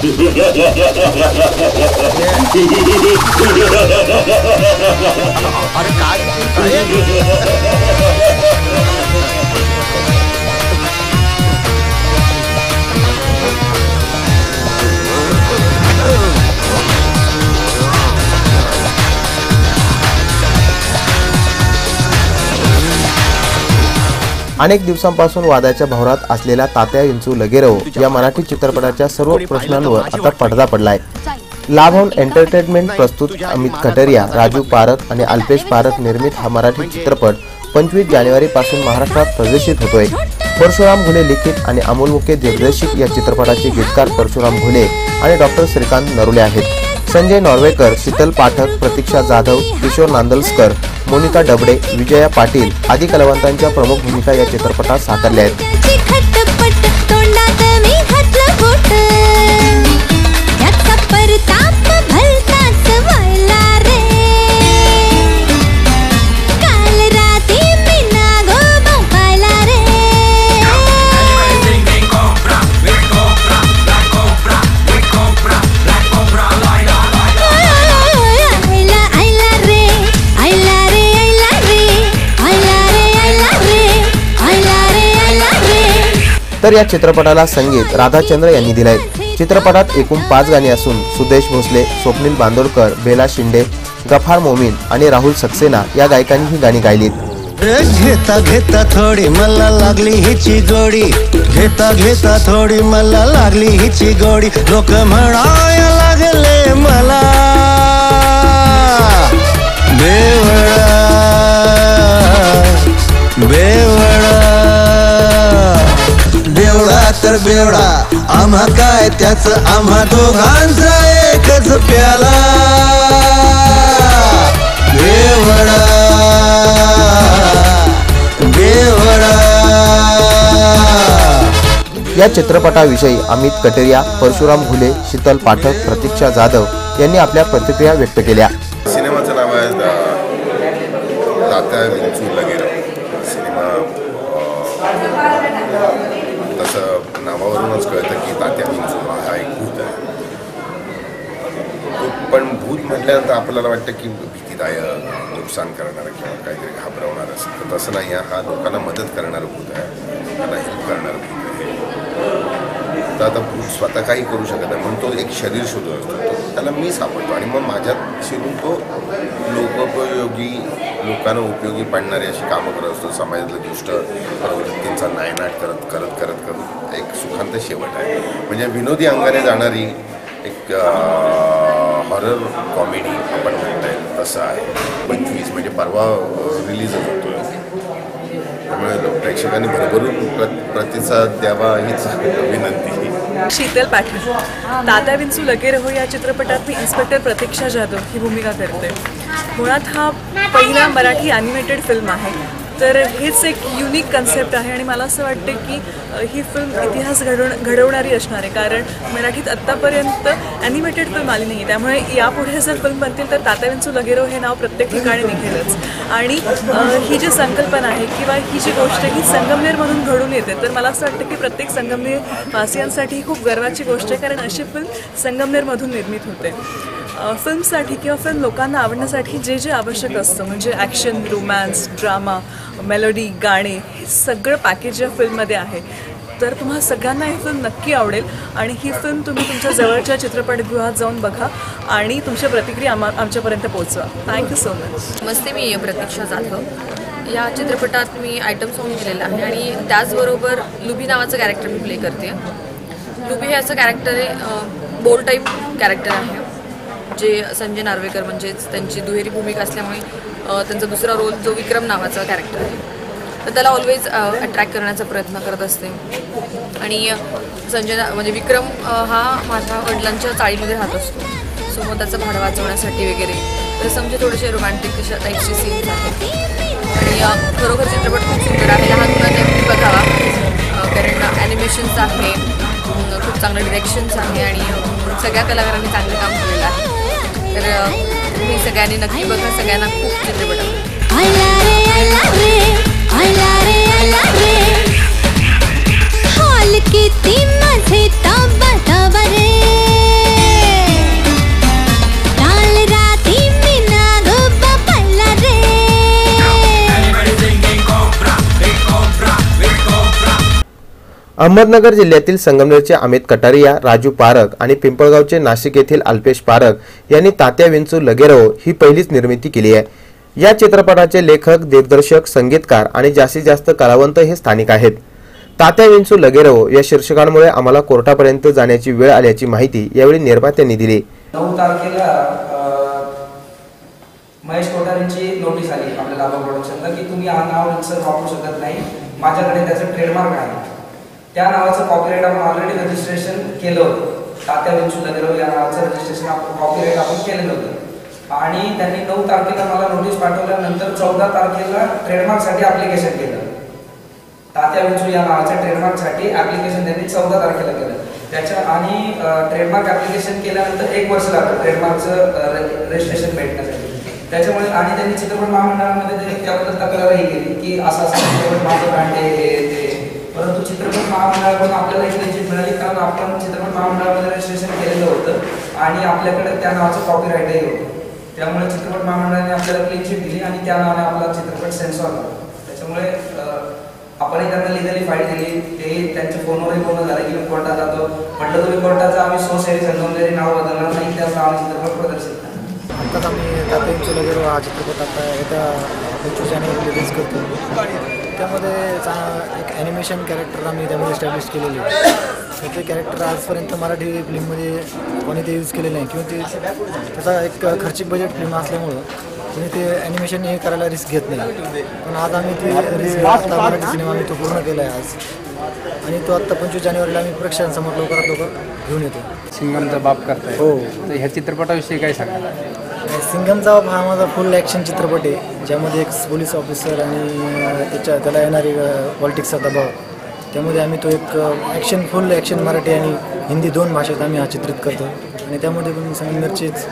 अरे काय अनेक दिवसांपासून वादाच्या भोवरात असलेल्या तात्या विंचू लगेरव या मराठी चित्रपटाच्या सर्व प्रश्नांवर आता पडदा पडलाय। लाभ एंटरटेनमेंट प्रस्तुत अमित कटरिया, राजू पारख आणि अल्पेश पारख निर्मित हा मराठी चित्रपट 25 जानेवारी पासून महाराष्ट्रात प्रदर्शित होतोय। परशुराम घुले लिखित आणि अमोल मुके दिग्दर्शित या चित्रपटाचे गीतकार परशुराम घुले आणि डॉक्टर श्रीकांत नरुले आहेत। संजय नॉर्वेकर, शीतल पाठक, प्रतीक्षा जाधव, किशोर नांदलस्कर, मोनिका डबडे, विजया पाटील आदी कलावंतांच्या प्रमुख भूमिका या चित्रपटात साकारल्या आहेत। तर या चित्रपटाला संगीत राधाचंद्र यांनी दिलंय। चित्रपटात एकूण 5 गाणी असून सुदेश भोसले, स्वप्नील बांदोडकर, बेला शिंदे, गफार मोमीन आणि राहुल सक्सेना या गायकांनी ही गाणी गायलीत। घेता घेता थोडी मला लागली हिची गोडी, घेता घेता थोडी मला लागली हिची गोडी, लोक म्हणाया लागले मला बेवडा बेवडा बेवडा तर बेवडा, आम्हा काय त्याच आम्हा दोघांचा एकच प्याला बेवडा बेवडा। या चित्रपटाविषयी अमित कटरिया, परशुराम घुले, शीतल पाठक, प्रतीक्षा जाधव यांनी आपल्या प्रतिक्रिया व्यक्त केल्या। सिनेमाचं नाव आहे तात्या विंचू लगेरव। सिनेमा तसं नावावरूनच कळतं की तात्या विंचू हा एक भूत आहे। पण भूत म्हटल्यानंतर आपल्याला वाटतं की भीतीदायक, नुकसान करणारं किंवा काहीतरी घाबरवणार असं, तर तसं नाही आहे। हा लोकांना मदत करणारं भूत आहे, लोकांना हेल्प करणारं भूत आहे। तर आता भूत स्वतः काही करू शकत नाही म्हणून तो एक शरीर शोधत असतो, त्याला मी सापडतो आणि मग माझ्यात शिरून तो लोकोपयोगी, लोकांना उपयोगी पडणारी अशी कामं करत असतो। समाजातल्या दुष्ट प्रवृत्तींचा नायनाट करत करत करत करत एक सुखांत शेवट आहे। म्हणजे विनोदी अंगाने जाणारी एक हॉरर कॉमेडी आपण म्हणता येईल तसं आहे। 25 म्हणजे परवा रिलीजच होतो, त्यामुळे प्रेक्षकांनी भरभरून प्रतिसाद द्यावा हीच विनंती। शीतल पाटील, तात्या विंचू लगेरव या चित्रपटात मी इन्स्पेक्टर प्रतीक्षा जाधव ही भूमिका करते। मुळात हा पहिला मराठी ॲनिमेटेड फिल्म आहे, तर हेच एक युनिक कन्सेप्ट आहे आणि मला असं वाटतं की ही फिल्म इतिहास घडवणारी असणार आहे, कारण मराठीत आत्तापर्यंत ॲनिमेटेड फिल्म आली नाही। त्यामुळे यापुढे जर फिल्म बनतील तर तात्या विंचू लगेरव हे नाव प्रत्येक ठिकाणी निघेलच। आणि ही जी संकल्पना आहे किंवा ही जी गोष्ट ही संगमनेरमधून घडून येते, तर मला असं वाटतं की प्रत्येक संगमनेर वासियांसाठी ही खूप गर्वाची गोष्ट आहे, कारण अशी फिल्म संगमनेरमधून निर्मित होते। फिल्मसाठी किंवा फिल्म लोकांना आवडण्यासाठी जे जे आवश्यक असतं म्हणजे ॲक्शन, रोमॅन्स, ड्रामा, मेलोडी, गाणे हे सगळं पॅकेज या फिल्ममध्ये आहे। तर तुम्हाला सगळ्यांना ही फिल्म नक्की आवडेल आणि ही फिल्म तुम्ही तुमच्या जवळच्या चित्रपटगृहात जाऊन बघा आणि तुमच्या प्रतिक्रिया आमच्यापर्यंत पोहोचवा। Thank you so much. नमस्ते, मी प्रतीक्षा जाधव। या चित्रपटात मी आयटम सॉन्ग केलेलं आहे आणि त्याचबरोबर लुबी नावाचं कॅरेक्टर मी प्ले करते। लुबी हे असं कॅरेक्टर आहे, बोर टाईप कॅरेक्टर आहे, जे संजय नार्वेकर म्हणजेच त्यांची दुहेरी भूमिका असल्यामुळे त्यांचा दुसरा रोल जो विक्रम नावाचा कॅरेक्टर आहे, तर त्याला ऑलवेज अट्रॅक्ट करण्याचा प्रयत्न करत असते। आणि संजय म्हणजे विक्रम हा माझ्या वडिलांच्या चाळीमध्ये राहत असतो, सो मग त्याचं भाडं वाचवण्यासाठी वगैरे तर समजे थोडेसे रोमॅन्टिक अशा टाईपचे सीन्स आहेत। आणि खरोखर चित्रपट खूप सुंदर आहे, लहान मुलांनी बघावा, कारण ॲनिमेशन्स आहे, खूप चांगलं डिरेक्शन्स आहे आणि सगळ्या कलाकारांनी चांगलं काम केलेलं आहे। तर तुम्ही सगळ्यांनी नक्की बघा, सगळ्यांना खूप चित्रपट आवडेल। अहमदनगर जिल्ह्यातील संगमनेरचे अमित कटारिया, राजू पारख आणि पिंपळगावचे नाशिक येथील अल्पेश पारख यांनी तात्या विंचू लगेरो ही पहिलीच निर्मिती केली आहे. या चित्रपटाचे लेखक, दिग्दर्शक, संगीतकार आणि जास्तीत जास्त कलावंत हे स्थानिक आहेत. तात्या विंचू लगेरो या शीर्षकांमुळे आम्हाला कोर्टापर्यंत जाण्याची वेळ आल्याची माहिती यावेळी निर्मात्यांनी दिली. 9 तारखेला महेश कोठारेंची नोटीस आली आपल्या लाभा प्रोडक्शनला की तुम्ही हा नाव रितसर वापरू शकत नाही, माझ्याकडे त्याचं ट्रेडमार्क आहे. त्या नावाचं कॉपीराइट आपण ऑलरेडी रजिस्ट्रेशन केलं होतं. तात्या विंचू लगेरो या नावाचं रजिस्ट्रेशन आपण कॉपीराइट आपण केलेलं होतं आणि त्यांनी 9 तारखेला मला नोटीस पाठवल्यानंतर 14 तारखेला ट्रेडमार्कसाठी ॲप्लिकेशन केलं. तात्या विंचू या नावाच्या ट्रेडमार्कसाठी ॲप्लिकेशन त्यांनी 14 तारखेला केलं. त्याच्या आणि ट्रेडमार्क ॲप्लिकेशन केल्यानंतर 1 वर्ष लागतं ट्रेडमार्कचं रजिस्ट्रेशन भेटण्यासाठी. त्याच्यामुळे आणि त्यांनी चित्रपट महामंडळामध्ये त्याबद्दल तक्रारही केली की असं चित्रपट माझं ब्रँड आहे ते. परंतु चित्रपट महामंडळाकडून आपल्याला एक क्लीन चिट मिळाली कारण आपण चित्रपट महामंडळामध्ये रजिस्ट्रेशन केलेलं होतं आणि आपल्याकडे त्या नावाचं कॉपीराइटही होतं. त्यामुळे चित्रपट महामंडळाने आपल्याला क्लीन चिट दिली आणि त्या नावाने आपला चित्रपट सेन्सॉर झाला. त्याच्यामुळे आपणही त्यांना लिगली फाईट दिली. ते त्यांच्या फोनवरही बोलणं झालं की मी कोर्टात जातो. म्हटलं तुम्ही कोर्टाचं आम्ही सोसायटी संगमनेरी नाव बदलणार नाही, त्याचं आम्ही चित्रपट प्रदर्शित करणार. आत्ताच आम्ही तात्या विंचू लगेरो हा चित्रपट आता येत्या 25 जानेवारी रिलीज करतो. त्यामध्ये एक ॲनिमेशन कॅरेक्टर आम्ही त्यामध्ये एस्टॅब्लिश केलेले आहे. ते कॅरेक्टर आजपर्यंत मराठी फिल्ममध्ये कोणी ते यूज केलेलं नाही किंवा ते त्याचा एक खर्चिक बजेट फिल्म असल्यामुळं तुम्ही ते ॲनिमेशन हे करायला रिस्क घेत नाही. पण आज आम्ही ती आता मराठी सिनेमा आम्ही तो पूर्ण केला आहे आज आणि तो आत्ता 25 जानेवारीला आम्ही प्रेक्षकांसमोर लवकरात लवकर घेऊन येतो. सिंगमचा बाप करताय. हो. तर ह्या चित्रपटाविषयी काय सांगा? सिंगमचा बाप हा माझा फुल ॲक्शन चित्रपट आहे ज्यामध्ये एक पोलीस ऑफिसर आणि त्याला येणारी पॉलिटिक्सचा दबाव. त्यामध्ये आम्ही तो एक फुल ॲक्शन मराठी आणि हिंदी 2 भाषेत आम्ही हा चित्रित करतो आणि त्यामध्ये पण संगमनेरचेच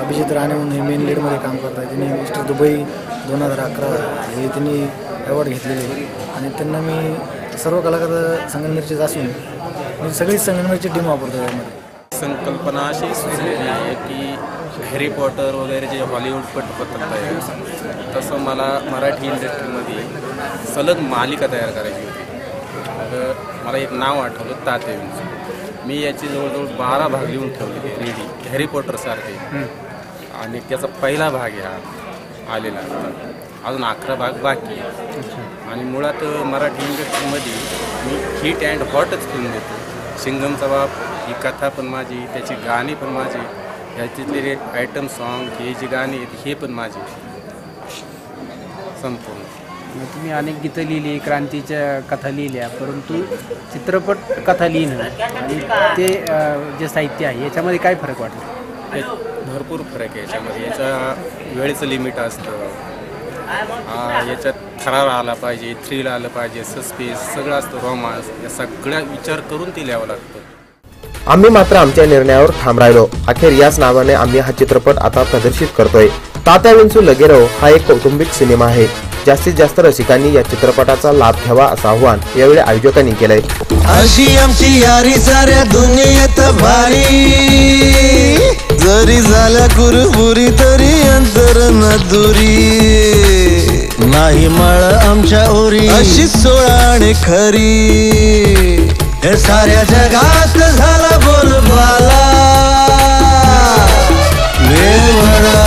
अभिजित राणे म्हणून हे मेन लीडमध्ये काम करतात. त्यांनी मिस्टर दुबई 2011 हे त्यांनी अवॉर्ड घेतलेले आहे आणि त्यांना मी सर्व कलाकार संगमनेरचेच असून मी सगळीच संगमनेरची टीम वापरतो. यामध्ये संकल्पना अशी सुचलेली आहे की हॅरी पॉटर वगैरे जे हॉलिवूड पटकथा आहे तसं मला मराठी इंडस्ट्रीमध्ये सलग मालिका तयार करायची होती. तर मला एक नाव आठवलं तात्या विंचू. मी याची जवळजवळ 12 भाग लिहून ठेवलेले रेडी हॅरी पॉटरसारखे आणि त्याचा पहिला भाग हा आलेला अजून 11 भाग बाकी आहे. आणि मुळात मराठी इंडस्ट्रीमध्ये मी हिट अँड हॉटच फिल्म देतो. सिंगमचा बाप ही कथा पण माझी, त्याची गाणी पण माझी, ह्याच्यातले आयटम सॉन्ग हे जी गाणी आहेत हे पण माझी संपूर्ण. तुम्ही अनेक गीतं लिहिली, क्रांतीच्या कथा लिहिल्या, परंतु चित्रपट कथा लिहिणं आणि ते जे साहित्य आहे याच्यामध्ये काय फरक वाटतो? भरपूर फरक आहे याच्यामध्ये. याचा वेळेचं लिमिट असतं, याच्यात थरार आला पाहिजे, थ्रिल आलं पाहिजे, सस्पेन्स सगळं असतं, रोमांस, या सगळ्या विचार करून ते लिहावं लागतं. आम्ही मात्र आमच्या निर्णयावर ठाम राहिलो. अखेर याच नावाने आम्ही हा चित्रपट आता प्रदर्शित करतोय. तात्या विंचू लगेरो हा एक कौटुंबिक सिनेमा आहे. जास्तीत जास्त रसिकांनी या चित्रपटाचा लाभ घ्यावा असं आवाहन यावेळी आयोजकांनी केलंय. अशी आमची यारी साऱ्या दुनियेत भारी, जरी झाल्या कुरबुरी तरी अंतर न दुरी, नाही मळ आमच्या ओरी अशी सोळाणे खरी, हे साऱ्या जगात झाला बोलबाला वेवळा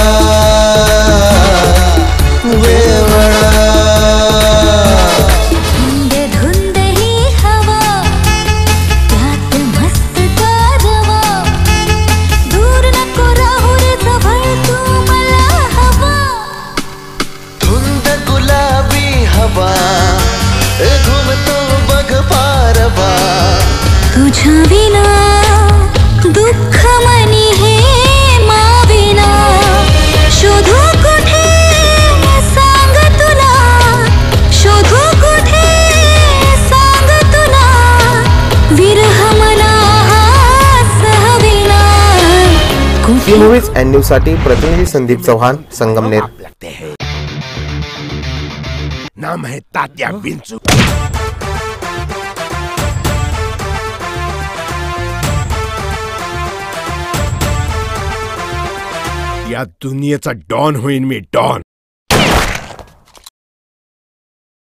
वेवळा. धुंद ही हवा त्यात मस्त गारवा, दूर नको राहू रे जवळ तू मला हवा. धुंद गुलाबी हवा घुमतो बघ पारवा, तुझ्या विना दुःख मनी हे माविना, शोधू कुठे सांग तुला, शोधू कुठे सांग तुला, विरह मला सहविना. सी मूवीज अँड न्यूज साठी प्रतिनिधी संदीप चव्हाण, संगमनेर. नाम है तात्या विंचू. या दुनियेचा डॉन होईन मी, डॉन.